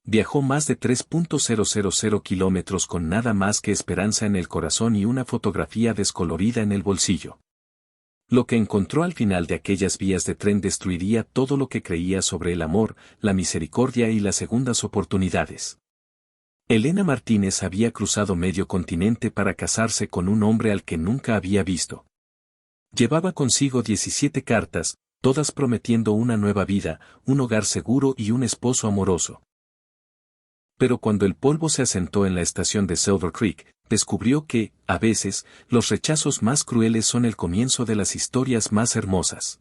Viajó más de 3.000 kilómetros con nada más que esperanza en el corazón y una fotografía descolorida en el bolsillo. Lo que encontró al final de aquellas vías de tren destruiría todo lo que creía sobre el amor, la misericordia y las segundas oportunidades. Elena Martínez había cruzado medio continente para casarse con un hombre al que nunca había visto. Llevaba consigo 17 cartas, todas prometiendo una nueva vida, un hogar seguro y un esposo amoroso. Pero cuando el polvo se asentó en la estación de Silver Creek, descubrió que, a veces, los rechazos más crueles son el comienzo de las historias más hermosas.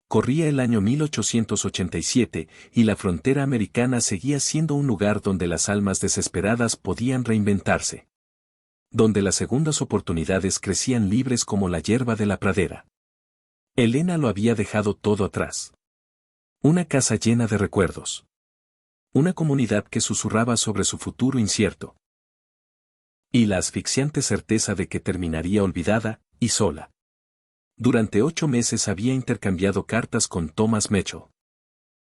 Corría el año 1887, y la frontera americana seguía siendo un lugar donde las almas desesperadas podían reinventarse. Donde las segundas oportunidades crecían libres como la hierba de la pradera. Elena lo había dejado todo atrás. Una casa llena de recuerdos. Una comunidad que susurraba sobre su futuro incierto. Y la asfixiante certeza de que terminaría olvidada, y sola. Durante 8 meses había intercambiado cartas con Thomas Mitchell.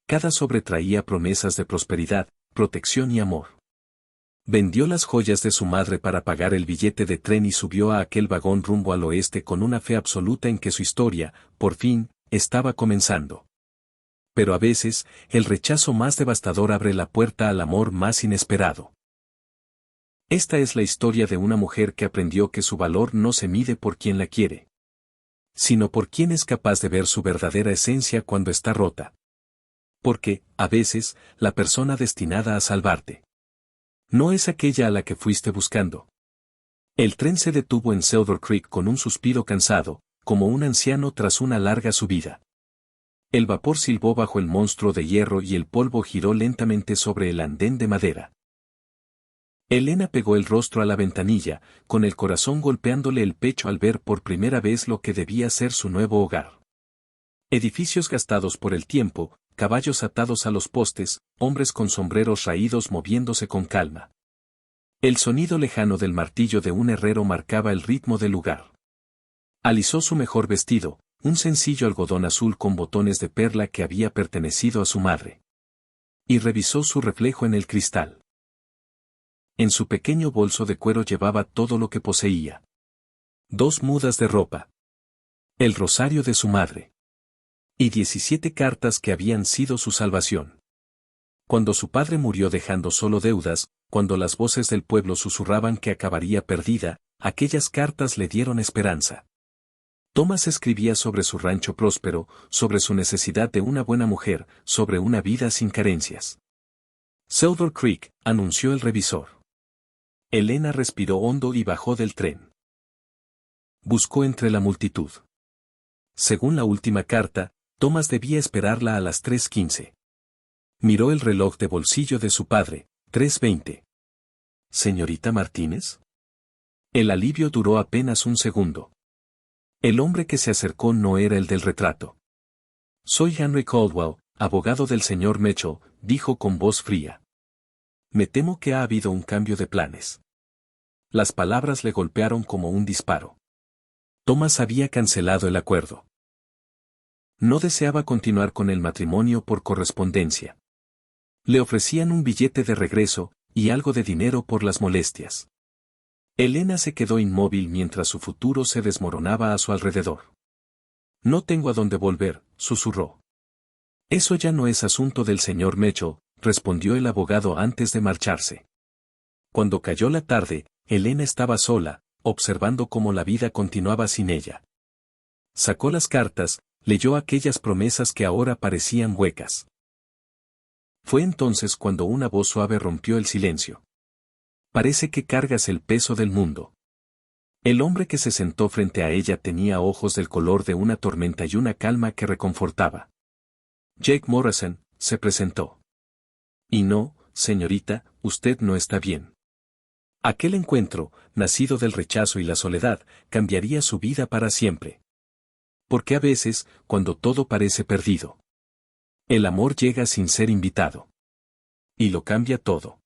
Cada sobre traía promesas de prosperidad, protección y amor. Vendió las joyas de su madre para pagar el billete de tren y subió a aquel vagón rumbo al oeste con una fe absoluta en que su historia, por fin, estaba comenzando. Pero a veces, el rechazo más devastador abre la puerta al amor más inesperado. Esta es la historia de una mujer que aprendió que su valor no se mide por quien la quiere, sino por quien es capaz de ver su verdadera esencia cuando está rota. Porque, a veces, la persona destinada a salvarte no es aquella a la que fuiste buscando. El tren se detuvo en Silver Creek con un suspiro cansado, como un anciano tras una larga subida. El vapor silbó bajo el monstruo de hierro y el polvo giró lentamente sobre el andén de madera. Elena pegó el rostro a la ventanilla, con el corazón golpeándole el pecho al ver por primera vez lo que debía ser su nuevo hogar. Edificios gastados por el tiempo, caballos atados a los postes, hombres con sombreros raídos moviéndose con calma. El sonido lejano del martillo de un herrero marcaba el ritmo del lugar. Alisó su mejor vestido, un sencillo algodón azul con botones de perla que había pertenecido a su madre. Y revisó su reflejo en el cristal. En su pequeño bolso de cuero llevaba todo lo que poseía. 2 mudas de ropa. El rosario de su madre. Y 17 cartas que habían sido su salvación. Cuando su padre murió dejando solo deudas, cuando las voces del pueblo susurraban que acabaría perdida, aquellas cartas le dieron esperanza. Thomas escribía sobre su rancho próspero, sobre su necesidad de una buena mujer, sobre una vida sin carencias. Silver Creek, anunció el revisor. Elena respiró hondo y bajó del tren. Buscó entre la multitud. Según la última carta, Thomas debía esperarla a las 3:15. Miró el reloj de bolsillo de su padre, 3:20. ¿Señorita Martínez? El alivio duró apenas un segundo. El hombre que se acercó no era el del retrato. Soy Henry Caldwell, abogado del señor Mitchell, dijo con voz fría. Me temo que ha habido un cambio de planes. Las palabras le golpearon como un disparo. Thomas había cancelado el acuerdo. No deseaba continuar con el matrimonio por correspondencia. Le ofrecían un billete de regreso, y algo de dinero por las molestias. Elena se quedó inmóvil mientras su futuro se desmoronaba a su alrededor. No tengo a dónde volver, susurró. Eso ya no es asunto del señor Mitchell, respondió el abogado antes de marcharse. Cuando cayó la tarde, Elena estaba sola, observando cómo la vida continuaba sin ella. Sacó las cartas, leyó aquellas promesas que ahora parecían huecas. Fue entonces cuando una voz suave rompió el silencio. Parece que cargas el peso del mundo. El hombre que se sentó frente a ella tenía ojos del color de una tormenta y una calma que reconfortaba. Jake Morrison, se presentó. Y no, señorita, usted no está bien. Aquel encuentro, nacido del rechazo y la soledad, cambiaría su vida para siempre. Porque a veces, cuando todo parece perdido, el amor llega sin ser invitado. Y lo cambia todo.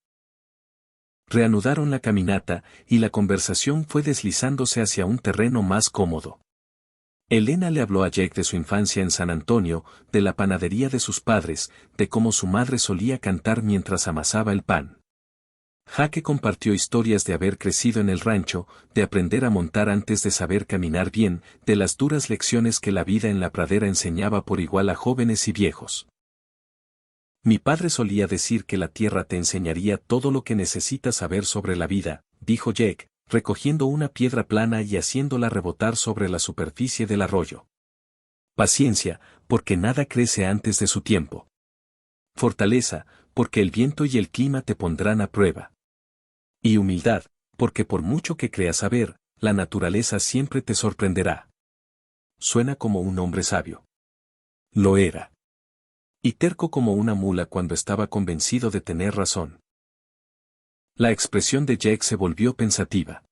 Reanudaron la caminata, y la conversación fue deslizándose hacia un terreno más cómodo. Elena le habló a Jake de su infancia en San Antonio, de la panadería de sus padres, de cómo su madre solía cantar mientras amasaba el pan. Jake compartió historias de haber crecido en el rancho, de aprender a montar antes de saber caminar bien, de las duras lecciones que la vida en la pradera enseñaba por igual a jóvenes y viejos. Mi padre solía decir que la tierra te enseñaría todo lo que necesitas saber sobre la vida, dijo Jake, recogiendo una piedra plana y haciéndola rebotar sobre la superficie del arroyo. Paciencia, porque nada crece antes de su tiempo. Fortaleza, porque el viento y el clima te pondrán a prueba. Y humildad, porque por mucho que creas saber, la naturaleza siempre te sorprenderá. Suena como un hombre sabio. Lo era. Y terco como una mula cuando estaba convencido de tener razón. La expresión de Jake se volvió pensativa.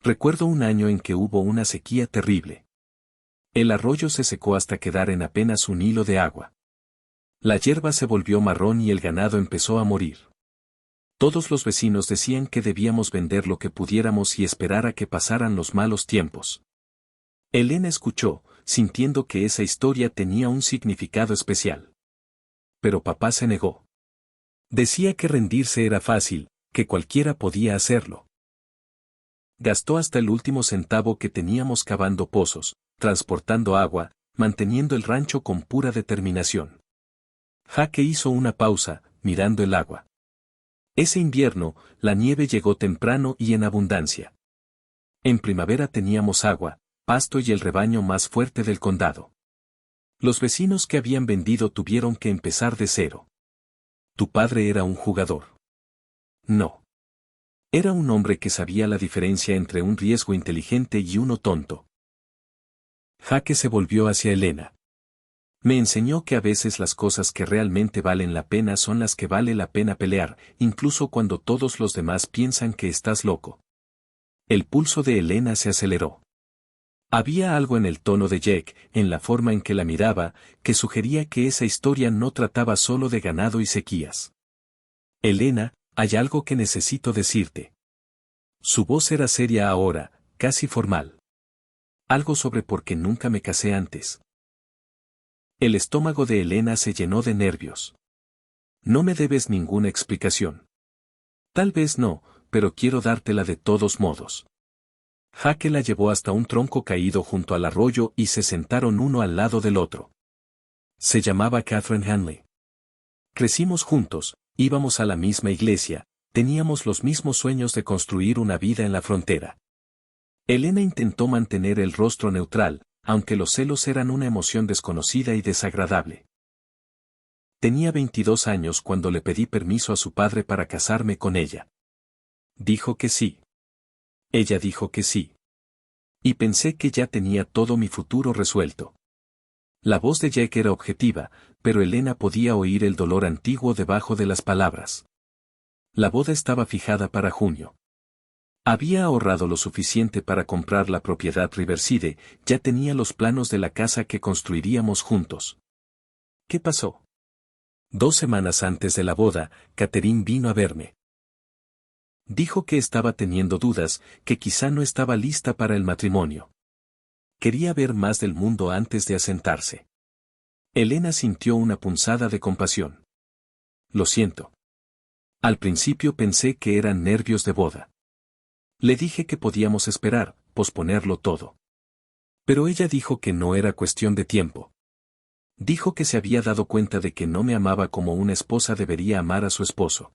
Recuerdo un año en que hubo una sequía terrible. El arroyo se secó hasta quedar en apenas un hilo de agua. La hierba se volvió marrón y el ganado empezó a morir. Todos los vecinos decían que debíamos vender lo que pudiéramos y esperar a que pasaran los malos tiempos. Elena escuchó, sintiendo que esa historia tenía un significado especial. Pero papá se negó. Decía que rendirse era fácil, que cualquiera podía hacerlo. Gastó hasta el último centavo que teníamos cavando pozos, transportando agua, manteniendo el rancho con pura determinación. Jake hizo una pausa, mirando el agua. Ese invierno, la nieve llegó temprano y en abundancia. En primavera teníamos agua, pasto y el rebaño más fuerte del condado. Los vecinos que habían vendido tuvieron que empezar de cero. ¿Tu padre era un jugador? No. Era un hombre que sabía la diferencia entre un riesgo inteligente y uno tonto. Jake se volvió hacia Elena. Me enseñó que a veces las cosas que realmente valen la pena son las que vale la pena pelear, incluso cuando todos los demás piensan que estás loco. El pulso de Elena se aceleró. Había algo en el tono de Jake, en la forma en que la miraba, que sugería que esa historia no trataba solo de ganado y sequías. Elena, hay algo que necesito decirte. Su voz era seria ahora, casi formal. Algo sobre por qué nunca me casé antes. El estómago de Elena se llenó de nervios. No me debes ninguna explicación. Tal vez no, pero quiero dártela de todos modos. Jake la llevó hasta un tronco caído junto al arroyo y se sentaron uno al lado del otro. Se llamaba Catherine Hanley. Crecimos juntos, íbamos a la misma iglesia, teníamos los mismos sueños de construir una vida en la frontera. Elena intentó mantener el rostro neutral, aunque los celos eran una emoción desconocida y desagradable. Tenía 22 años cuando le pedí permiso a su padre para casarme con ella. Dijo que sí. Ella dijo que sí. Y pensé que ya tenía todo mi futuro resuelto. La voz de Jake era objetiva, pero Elena podía oír el dolor antiguo debajo de las palabras. La boda estaba fijada para junio. Había ahorrado lo suficiente para comprar la propiedad Riverside, ya tenía los planos de la casa que construiríamos juntos. ¿Qué pasó? 2 semanas antes de la boda, Catherine vino a verme. Dijo que estaba teniendo dudas, que quizá no estaba lista para el matrimonio. Quería ver más del mundo antes de asentarse. Elena sintió una punzada de compasión. Lo siento. Al principio pensé que eran nervios de boda. Le dije que podíamos esperar, posponerlo todo. Pero ella dijo que no era cuestión de tiempo. Dijo que se había dado cuenta de que no me amaba como una esposa debería amar a su esposo.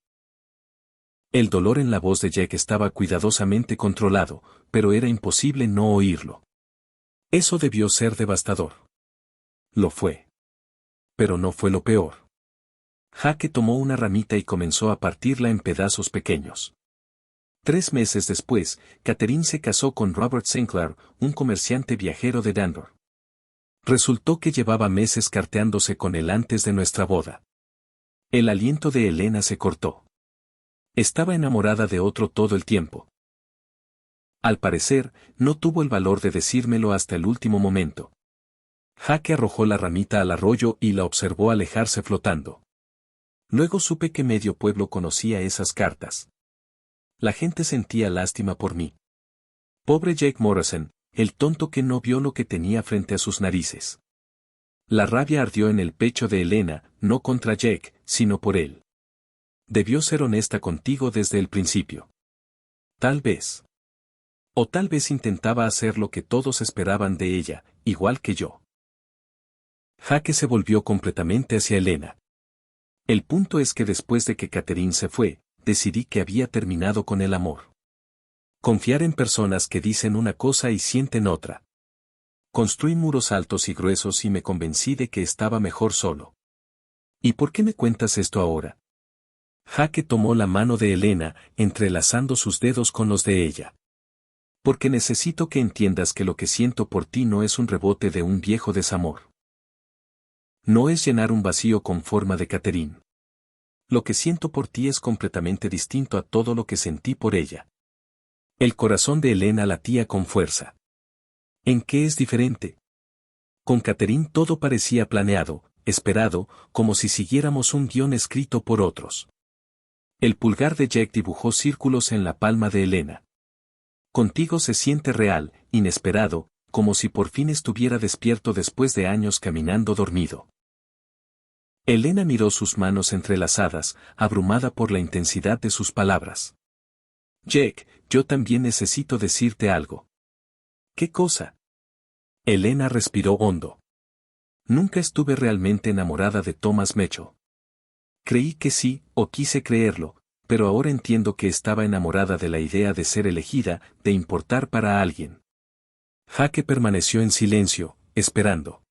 El dolor en la voz de Jake estaba cuidadosamente controlado, pero era imposible no oírlo. Eso debió ser devastador. Lo fue. Pero no fue lo peor. Jake tomó una ramita y comenzó a partirla en pedazos pequeños. 3 meses después, Catherine se casó con Robert Sinclair, un comerciante viajero de Denver. Resultó que llevaba meses carteándose con él antes de nuestra boda. El aliento de Elena se cortó. Estaba enamorada de otro todo el tiempo. Al parecer, no tuvo el valor de decírmelo hasta el último momento. Jake arrojó la ramita al arroyo y la observó alejarse flotando. Luego supe que medio pueblo conocía esas cartas. La gente sentía lástima por mí. Pobre Jake Morrison, el tonto que no vio lo que tenía frente a sus narices. La rabia ardió en el pecho de Elena, no contra Jack, sino por él. Debió ser honesta contigo desde el principio. Tal vez. O tal vez intentaba hacer lo que todos esperaban de ella, igual que yo. Jake se volvió completamente hacia Elena. El punto es que después de que Catherine se fue, decidí que había terminado con el amor. Confiar en personas que dicen una cosa y sienten otra. Construí muros altos y gruesos y me convencí de que estaba mejor solo. ¿Y por qué me cuentas esto ahora? Jake tomó la mano de Elena, entrelazando sus dedos con los de ella. Porque necesito que entiendas que lo que siento por ti no es un rebote de un viejo desamor. No es llenar un vacío con forma de Catherine. Lo que siento por ti es completamente distinto a todo lo que sentí por ella. El corazón de Elena latía con fuerza. ¿En qué es diferente? Con Catherine todo parecía planeado, esperado, como si siguiéramos un guión escrito por otros. El pulgar de Jack dibujó círculos en la palma de Elena. Contigo se siente real, inesperado, como si por fin estuviera despierto después de años caminando dormido. Elena miró sus manos entrelazadas, abrumada por la intensidad de sus palabras. Jack, yo también necesito decirte algo. ¿Qué cosa? Elena respiró hondo. Nunca estuve realmente enamorada de Thomas Mecho. Creí que sí, o quise creerlo, pero ahora entiendo que estaba enamorada de la idea de ser elegida, de importar para alguien. Jake permaneció en silencio, esperando.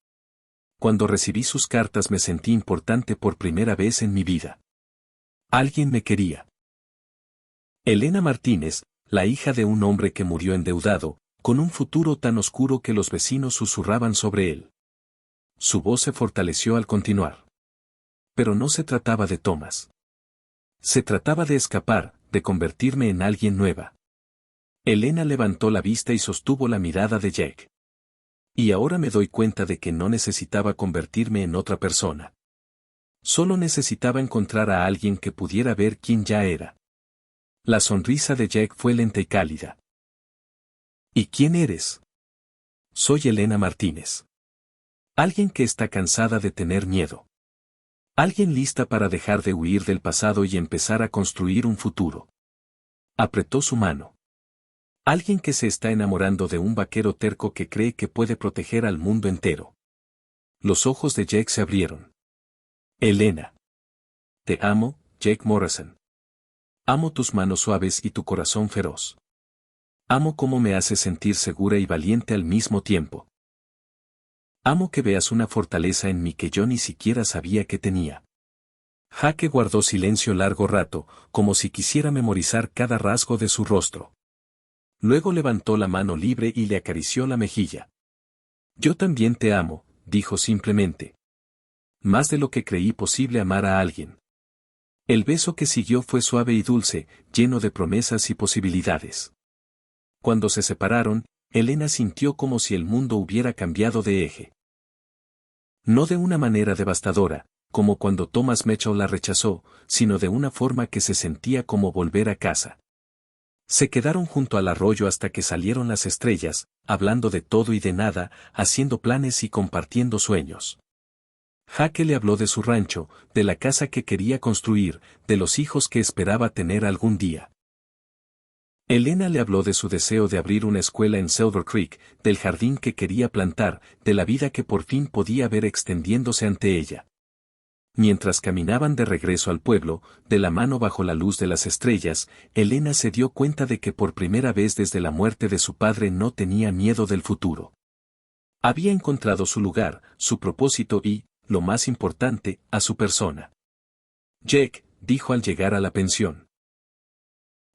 Cuando recibí sus cartas me sentí importante por primera vez en mi vida. Alguien me quería. Elena Martínez, la hija de un hombre que murió endeudado, con un futuro tan oscuro que los vecinos susurraban sobre él. Su voz se fortaleció al continuar. Pero no se trataba de Thomas. Se trataba de escapar, de convertirme en alguien nueva. Elena levantó la vista y sostuvo la mirada de Jack. Y ahora me doy cuenta de que no necesitaba convertirme en otra persona. Solo necesitaba encontrar a alguien que pudiera ver quién ya era. La sonrisa de Jack fue lenta y cálida. ¿Y quién eres? Soy Elena Martínez. Alguien que está cansada de tener miedo. Alguien lista para dejar de huir del pasado y empezar a construir un futuro. Apretó su mano. Alguien que se está enamorando de un vaquero terco que cree que puede proteger al mundo entero. Los ojos de Jack se abrieron. Elena. Te amo, Jack Morrison. Amo tus manos suaves y tu corazón feroz. Amo cómo me haces sentir segura y valiente al mismo tiempo. Amo que veas una fortaleza en mí que yo ni siquiera sabía que tenía. Jake guardó silencio largo rato, como si quisiera memorizar cada rasgo de su rostro. Luego levantó la mano libre y le acarició la mejilla. Yo también te amo, dijo simplemente. Más de lo que creí posible amar a alguien. El beso que siguió fue suave y dulce, lleno de promesas y posibilidades. Cuando se separaron, Elena sintió como si el mundo hubiera cambiado de eje. No de una manera devastadora, como cuando Thomas Mecho la rechazó, sino de una forma que se sentía como volver a casa. Se quedaron junto al arroyo hasta que salieron las estrellas, hablando de todo y de nada, haciendo planes y compartiendo sueños. Jake le habló de su rancho, de la casa que quería construir, de los hijos que esperaba tener algún día. Elena le habló de su deseo de abrir una escuela en Silver Creek, del jardín que quería plantar, de la vida que por fin podía ver extendiéndose ante ella. Mientras caminaban de regreso al pueblo, de la mano bajo la luz de las estrellas, Elena se dio cuenta de que por primera vez desde la muerte de su padre no tenía miedo del futuro. Había encontrado su lugar, su propósito y, lo más importante, a su persona. Jack, dijo al llegar a la pensión.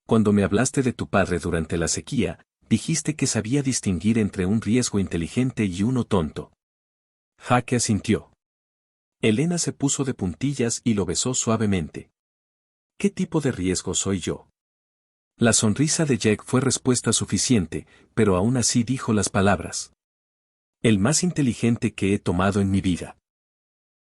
Cuando me hablaste de tu padre durante la sequía, dijiste que sabía distinguir entre un riesgo inteligente y uno tonto. Jake asintió. Elena se puso de puntillas y lo besó suavemente. ¿Qué tipo de riesgo soy yo? La sonrisa de Jack fue respuesta suficiente, pero aún así dijo las palabras. El más inteligente que he tomado en mi vida.